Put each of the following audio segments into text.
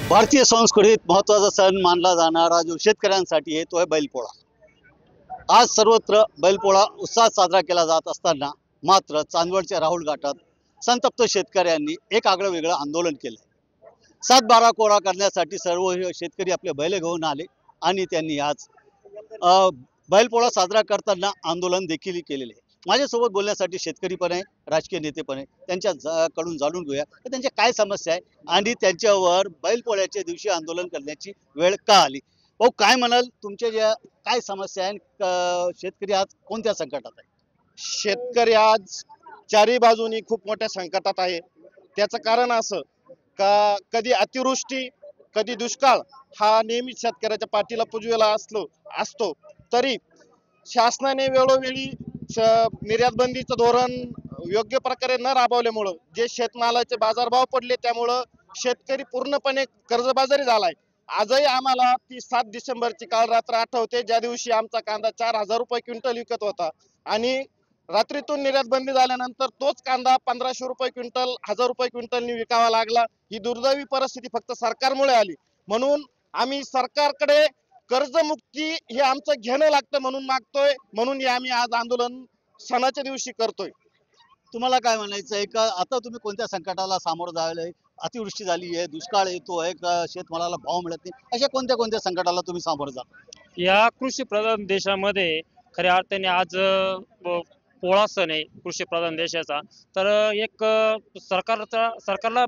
भारतीय संस्कृतीत महत्त्वाचा सण मानला जाणारा जो शेतकऱ्यांसाठी आहे तो आहे बैलपोळा। आज सर्वत्र बैलपोळा उत्साहात साजरा केला जात असताना मात्र चांदवडच्या राहुल घाटात संतप्त शेतकऱ्यांनी एक आगळं वेगळं आंदोलन केलं। 7-12 कोरा करण्यासाठी सर्व शेतकरी आपले बैल घेऊन आले आणि त्यांनी आज बैलपोळा साजरा करताना आंदोलन देखील केलेले आहे। माझ्यासोबत बोलण्यासाठी शेतकरी पण आहे, राजकीय नेते पण आहे, त्यांच्याकडून जाणून घेऊया की त्यांच्या काय समस्या आहे आणि त्यांच्यावर बैलपोळ्याच्या दिवशी आंदोलन करण्याची वेळ का आली। भाऊ काय म्हणाल, तुमच्या ज्या काय समस्या आहे, शेतकरी आज कोणत्या संकटात आहे? शेतकरी आज चारी बाजूनी खूप मोठ्या संकटात आहे। त्याचं कारण असं का कधी अतिवृष्टी कधी दुष्काळ हा नेहमीच शेतकऱ्याच्या पाठीला पुजलेला असतो, तरी शासनाने वेळोवेळी निर्यात बंदीचं धोरण योग्य प्रकारे न राबवल्यामुळं जे शेतमालाचे बाजारभाव पडले त्यामुळं शेतकरी पूर्णपणे कर्जबाजारी झालाय। आजही आम्हाला ती 7 डिसेंबरची काल रात्र आठवते, ज्या दिवशी आमचा कांदा 4,000 रुपये क्विंटल विकत होता आणि रात्रीतून निर्यात बंदी झाल्यानंतर तोच कांदा 1,500 रुपये क्विंटल 1,000 रुपये क्विंटलनी विकावा लागला। ही दुर्दैवी परिस्थिती फक्त सरकारमुळे आली, म्हणून आम्ही सरकारकडे कर्जमुक्ती हे आमचं घेणं लागतं म्हणून मागतोय, म्हणून हे आम्ही आज आंदोलन सणाच्या दिवशी करतोय। तुम्हाला काय म्हणायचं आहे का आता तुम्ही कोणत्या संकटाला सामोरं जायला? अतिवृष्टी झाली आहे, दुष्काळ येतो आहे, शेतमालाला भाव मिळत नाही, अशा कोणत्या कोणत्या संकटाला तुम्ही सामोरं जाता? या कृषी प्रधान देशामध्ये खऱ्या अर्थाने आज पोळा सण आहे कृषी प्रधान देशाचा। तर एक सरकारला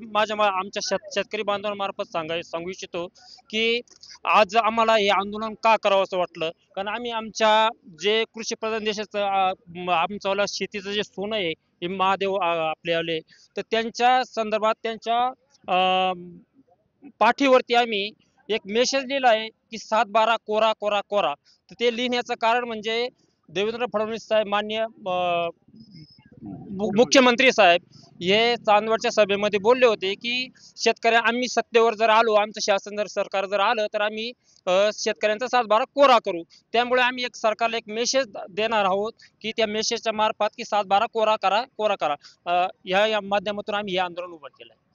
आमच्या शेतकरी बांधवांमार्फत सांगू इच्छितो की आज आम्हाला हे आंदोलन का करावं असं वाटलं, कारण आम्ही आमच्या जे कृषी प्रधान देशाचं आमचं शेतीचं जे सोनं आहे हे महादेव आपले आले, तर त्यांच्या संदर्भात त्यांच्या पाठीवरती आम्ही एक मेसेज लिहिला आहे की 7-12 कोरा कोरा कोरा। तर ते लिहिण्याचं कारण म्हणजे देवेंद्र फडणवीस साहेब, माननीय मुख्यमंत्री साहेब हे चांदवडच्या सभेमध्ये बोलले होते की आम्ही सत्तेवर जर आलो, आमचं शासन जर सरकार जर आलं तर आम्ही शेतकऱ्यांचा 7-12 कोरा करू। त्यामुळे आम्ही एक सरकारला एक मेसेज देणार आहोत की त्या मेसेजच्या मार्फत की 7-12 कोरा करा, या माध्यमातून आम्ही हे आंदोलन उभं केलं आहे।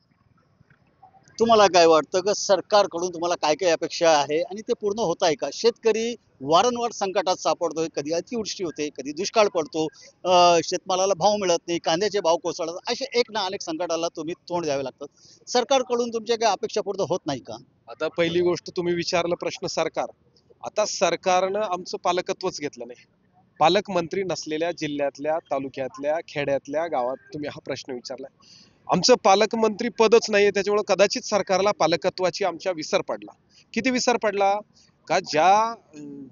तुम्हाला काय वाटतं की सरकारकडून तुम्हाला काय काय अपेक्षा आहे आणि ते पूर्ण होत आहे का? शेतकरी वारंवार संकटात सापडतोय, कधी अतिवृष्टी होते, कधी दुष्काळ पडतो, शेतमालाला भाव मिळत नाही, कांद्याचे भाव कोसळतात, असे एक ना अनेक संकटाला तुम्ही तोंड द्यावे लागतात। सरकारकडून तुमच्या काही अपेक्षा पूर्ण होत नाही का? आता पहिली गोष्ट तुम्ही विचारलं प्रश्न सरकार, आता सरकारनं आमचं पालकत्वच घेतलं नाही। पालकमंत्री नसलेल्या जिल्ह्यातल्या, तालुक्यातल्या, खेड्यातल्या गावात तुम्ही हा प्रश्न विचारलाय। आमचं पालकमंत्री पदच नाहीये, त्याच्यामुळे कदाचित सरकारला पालकत्वाची आमच्या विसर पडला। किती विसर पडला का ज्या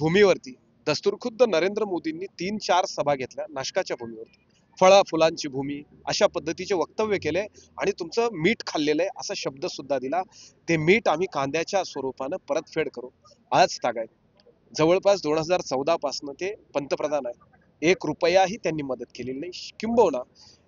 भूमीवरती दस्तूरखुद्द नरेंद्र मोदींनी 3-4 सभा घेतल्या, नाशकाच्या भूमीवरती, फळा फुलांची भूमी अशा पद्धतीचे वक्तव्य केले आणि तुमचं मीठ खाल्लेलं आहे असा शब्द सुद्धा दिला। ते मीठ आम्ही कांद्याच्या स्वरूपानं परतफेड करू। आज तागायत जवळपास 2014 पासून ते पंतप्रधान आहेत, 1 रुपयाही त्यांनी मदत केलेली नाही। किंबहुना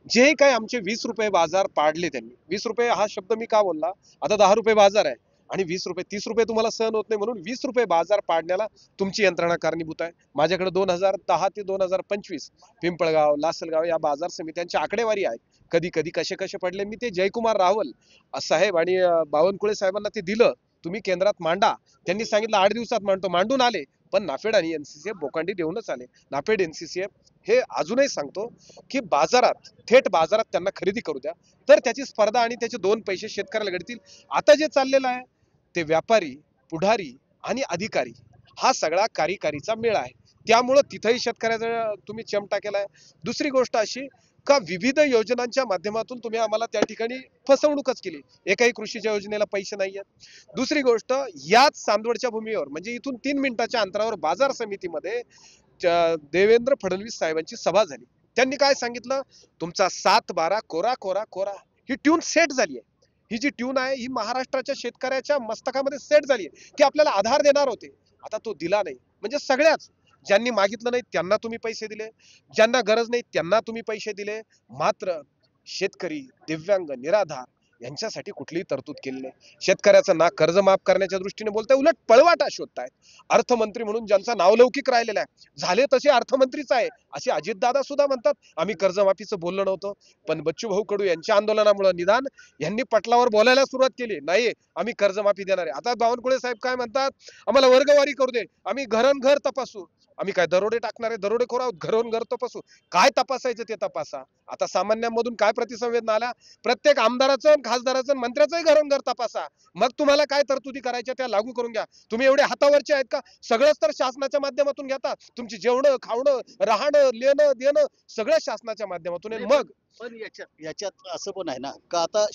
जे काही आमचे 20 रुपये बाजार पाडले त्यांनी, 20 रुपये हा शब्द मी का बोलला, आता 10 रुपये बाजार आहे आणि 20 रुपये 30 रुपये तुम्हाला सहन होत नाही म्हणून 20 रुपये बाजार पाडण्याला तुमची यंत्रणा कारणीभूत आहे। माझ्याकडे 2010 ते 2025 पिंपळगाव, लासलगाव या बाजार समित्यांची आकडेवारी आहे, कधी कधी कसे कसे पडले। मी ते जयकुमार रावल साहेब आणि बावनकुळे साहेबांना ते दिलं, तुम्ही केंद्रात मांडा, त्यांनी सांगितलं 8 दिवसात मांडतो, मांडून आले, पण नाफेड आणि एनसीसीएफ बोकांडी देऊनच आले। नाफेड एनसीसीएफ हे अजूनही सांगतो की बाजारात, थेट बाजारात त्यांना खरेदी करू द्या, तर त्याची स्पर्धा आणि त्याचे 2 पैसे शेतकऱ्याला घडतील। आता जे चाललेलं आहे ते व्यापारी, पुढारी आणि अधिकारी हा सगळा कार्यकारीचा मेळा आहे, त्यामुळं तिथेही शेतकऱ्याचा तुम्ही चमटा केलाय। दुसरी गोष्ट अशी का विविध योजनांच्या माध्यमातून तुम्ही आम्हाला त्या ठिकाणी फसवणूकच केली, एकाही कृषीच्या योजनेला पैसे नाही आहेत। दुसरी गोष्ट, याच चांदवडच्या भूमीवर म्हणजे इथून 3 मिनिटाच्या अंतरावर बाजार समितीमध्ये देवेंद्र फडणवीस साहेबांची सभा झाली। त्यांनी काय सांगितलं, तुमचा 7-12 कोरा कोरा कोरा ही ट्यून सेट झाली आहे। ही जी ट्यून आहे ही महाराष्ट्राच्या शेतकऱ्याच्या मस्तकामध्ये सेट झाली आहे की आपल्याला आधार देणार होते, आता तो दिला नाही। म्हणजे सगळ्याच ज्यांनी मागितलं नाही त्यांना तुम्ही पैसे दिले, ज्यांना गरज नाही त्यांना तुम्ही पैसे दिले, मात्र शेतकरी, दिव्यांग, निराधार यांच्यासाठी कुठलीही तरतूद केली नाही. शेतकऱ्याचं ना कर्ज माफ करण्याच्या दृष्टीने बोलताय, उलट पळवाटा शोधतायत. अर्थमंत्री म्हणून ज्यांचा नावलौकिक राहिलेला आहे, झाले तसे अर्थमंत्रीच आहे असे अजितदादा सुद्धा म्हणतात. आम्ही कर्जमाफीचं बोललो नव्हतं, पण बच्चूभाऊ कडू यांच्या आंदोलनामुळे निदान यांनी पटलावर बोलायला सुरुवात केली. नाही, आम्ही कर्जमाफी देणार आहे. आता बावनकुळे साहेब काय म्हणतात, आम्हाला वर्गवारी करू दे, आम्ही घरन-घर तपासू. आम्ही काय दरोडे टाकणारे दरोडेखोर आहोत? घरोन-घर तपासू. काय तपासायचं ते तपासा. आता सामान्यांमधून काय प्रतिसंवेदना आल्या, प्रत्येक आमदाराचं, खासदाराचं, मंत्र्याचंही घरोन-घर तपासा. मग तुम्हाला काय तरतुदी करायच्या त्या लागू करून घ्या. तुम्ही एवढे हातावरचे आहेत का? सगळंच तर शासनाच्या माध्यमातून घेता. तुमची जेवणं, खावणं, राहणं, लेणं, देणं सगळं शासनाच्या माध्यमातून आहे. मग पण याच्यात असं पण आहे ना का आता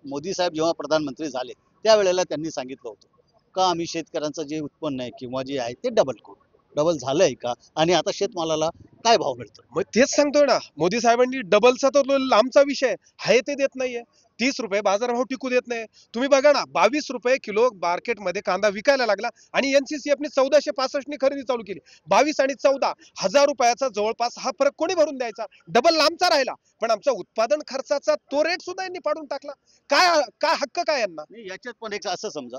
मोदी साहेब जेव्हा प्रधानमंत्री झाले त्यावेळेला त्यांनी सांगितलं होतं का आम्ही शेतकऱ्यांचं जे उत्पन्न आहे किंवा जे आहे ते डबल करू. डबल झालंय का? आणि आता शेतमालाला काय भाव मिळतो? मग तेच सांगतोय ना, मोदी साहेबांनी डबलचा तो लांबचा विषय आहे ते देत नाहीये. 30 रुपये बाजारभाव टिकू देत नाही. तुम्ही बघा ना, 22 रुपये किलो मार्केटमध्ये कांदा विकायला लागला आणि NCCF 1465 खरेदी चालू केली. 22 आणि 14 हजार रुपयाचा जवळपास हा फरक कोणी भरून द्यायचा? डबल लांबचा राहिला, पण आमचा उत्पादन खर्चाचा तो रेट सुद्धा यांनी पाडून टाकला. काय काय हक्क काय यांना? याच्यात पण एक असं समजा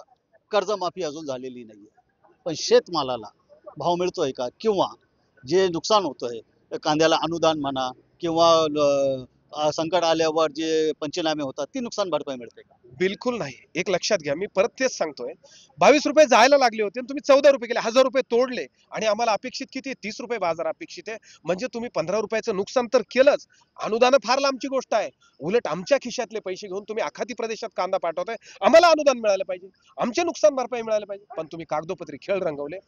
कर्जमाफी अजून झालेली नाहीये, पण शेतमालाला भाव मिळतोय का? किंवा जे नुकसान होतंय कांद्याला अनुदान म्हणा किंवा संकट आल्यावर जे पंचनामे होतात ती नुकसान भरपाई मिळते का? बिलकुल नाही. एक लक्षात घ्या, मी परत तेच सांगतोय, 22 रुपये जायला लागले होते आणि तुम्ही 14 रुपये केले, 1000 रुपये तोडले आणि आम्हाला अपेक्षित किती? 30 रुपये बाजार अपेक्षित आहे. म्हणजे तुम्ही 15 रुपयाचं नुकसान तर केलंच. अनुदान फार लांबची गोष्ट आहे. उलट आमच्या खिशातले पैसे घेऊन तुम्ही आखाती प्रदेशात कांदा पाठवताय. आम्हाला अनुदान मिळालं पाहिजे, आमचे नुकसान भरपाई मिळालं पाहिजे, पण तुम्ही कागदोपत्री खेळ रंगवले.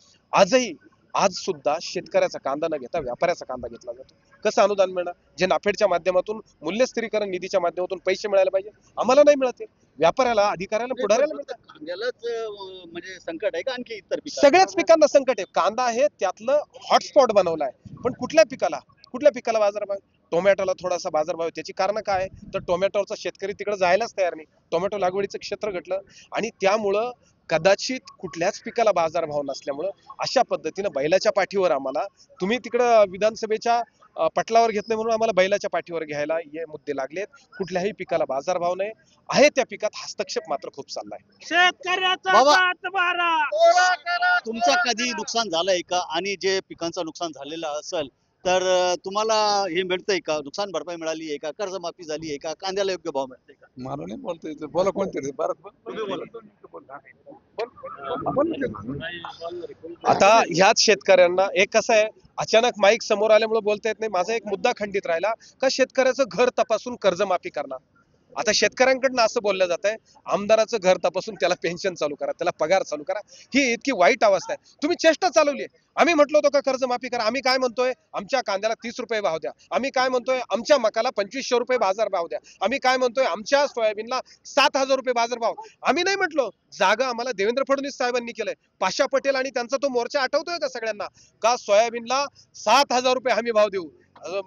आज सुद्धा शेतकऱ्याचा कांदा न घेता व्यापाऱ्याचा कांदा घेतला जातो. कसं अनुदान मिळणार? जे नाफेडच्या माध्यमातून मूल्य स्थिरीकरण निधीच्या माध्यमातून पैसे मिळायला पाहिजे, आम्हाला नाही मिळत. व्यापाऱ्याला, अधिकाऱ्याला, पुढाऱ्याला मिळतात. कांद्यालाच म्हणजे संकट आहे का आणखी इतर सगळ्याच पिकांना संकट आहे. कांदा हे त्यातलं हॉटस्पॉट बनवलाय, पण कुठल्या पिकाला बाजारभाव? टोमॅटोला थोडासा बाजारभाव. त्याची कारण काय आहे? तर टोमॅटोचा शेतकरी तिकडे जायलाच तयार नाही. टोमॅटो लागवडीचं क्षेत्र घटलं आणि त्यामुळं कदाचित कुठल्याच पिकाला बाजारभाव नसल्यामुळं अशा पद्धतीनं बैलाच्या पाठीवर आम्हाला, तुम्ही तिकडं विधानसभेच्या पटलावर घेत नाही म्हणून आम्हाला बैलाच्या पाठीवर घ्यायला हे मुद्दे लागलेत. कुठल्याही पिकाला बाजारभाव नाही आहे, त्या पिकात हस्तक्षेप मात्र खूप चाललाय. तुमचं कधी नुकसान झालंय का? आणि जे पिकांचं नुकसान झालेलं असेल तर तुम्हाला हे मिळतंय का? नुकसान भरपाई मिळाली आहे का? कर्जमाफी झाली आहे का? कांद्याला योग्य भाव मिळतोय का? मला नाही बोलता येतं. बोला कोणतरी आता ह्याच शेतकऱ्यांना एक कसं आहे, अचानक माईक समोर आल्यामुळे बोलता येत नाही. माझा एक मुद्दा खंडित राहिला का शेतकऱ्याचं घर तपासून कर्जमाफी करणार. आता शेतकऱ्यांकडनं असं बोललं जात आहे, आमदाराचं घर तपासून त्याला पेन्शन चालू करा, त्याला पगार चालू करा. ही इतकी वाईट अवस्था आहे. तुम्ही चेष्टा चालवली आहे. आम्ही म्हटलो होतो का कर्जमाफी करा? आम्ही काय म्हणतोय? आमच्या कांद्याला 30 रुपये भाव द्या. आम्ही काय म्हणतोय? आमच्या मकाला 2500 रुपये बाजार भाव द्या. आम्ही काय म्हणतोय? आमच्या सोयाबीनला 7000 रुपये बाजार भाव. आम्ही नाही म्हटलो. जागा आम्हाला देवेंद्र फडणवीस साहेबांनी केलंय. पाशा पटेल आणि त्यांचा तो मोर्चा आठवतोय का सगळ्यांना? का सोयाबीनला 7000 रुपये हमी भाव देऊ,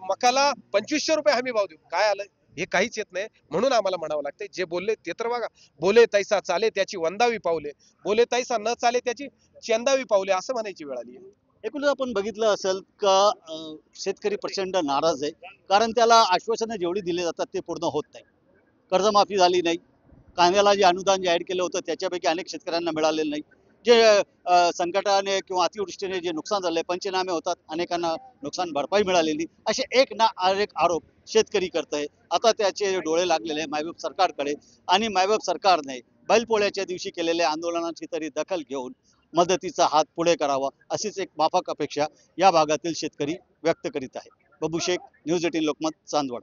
मकाला 2500 रुपये हमी भाव देऊ. काय आलंय? हे काहीच येत नाही. म्हणून आम्हाला म्हणावं लागतंय, जे बोलले ते तर बघा. बोले तैसा चाले त्याची वंदावी पावले, बोले तैसा न चाले त्याची चेंदावी पावले, असं म्हणायची वेळ आली आहे. एकूणच आपण बघितलं असेल का शेतकरी प्रचंड नाराज आहे, कारण त्याला आश्वासनं जेवढी दिली जातात ते पूर्ण होत नाही. कर्जमाफी झाली नाही, कांद्याला जे अनुदान जाहीर केलं होतं त्याच्यापैकी अनेक शेतकऱ्यांना मिळालेलं नाही. जे संकटाने किंवा अतिवृष्टीने जे नुकसान झालंय, पंचनामे होतात, अनेकांना नुकसान भरपाई मिळालेली, असे एक ना एक आरोप शेतकरी करतंय. आता त्याचे डोळे लागलेले आहे मायबाप सरकारकडे, आणि मायबाप सरकारने बैलपोळ्याच्या दिवशी केलेल्या आंदोलनाची तरी दखल घेऊन मदतीचा हात पुढे करावा, अशीच एक माफक अपेक्षा या भागातील शेतकरी व्यक्त करीत आहे. बबू शेख, न्यूज 18 लोकमत, चांदवड.